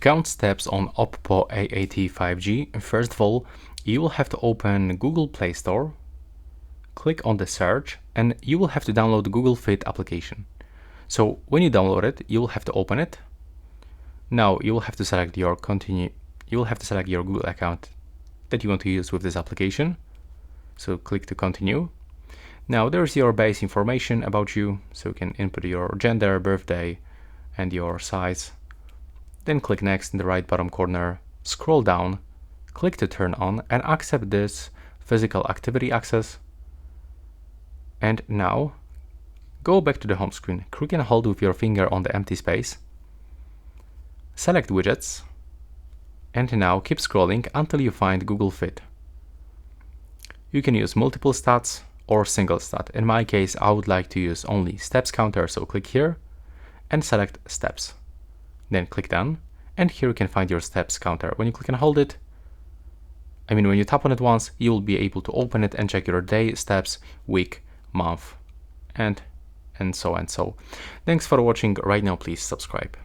count steps on OPPO A80 5G, first of all, you will have to open Google Play Store, click on the search, and you will have to download the Google Fit application. So when you download it, you will have to open it. Now you will have to select your Google account that you want to use with this application. So click to continue. Now there's your base information about you, so you can input your gender, birthday, and your size. Then click next in the right bottom corner, scroll down, click to turn on and accept this physical activity access. And now go back to the home screen, click and hold with your finger on the empty space, select widgets, and now keep scrolling until you find Google Fit. You can use multiple stats or single stat. In my case, I would like to use only steps counter, so click here and select steps. Then click done, and here you can find your steps counter. When you click and hold it, when you tap on it once, you will be able to open it and check your day, steps, week, month, and so and so. Thanks for watching. Right now, please subscribe.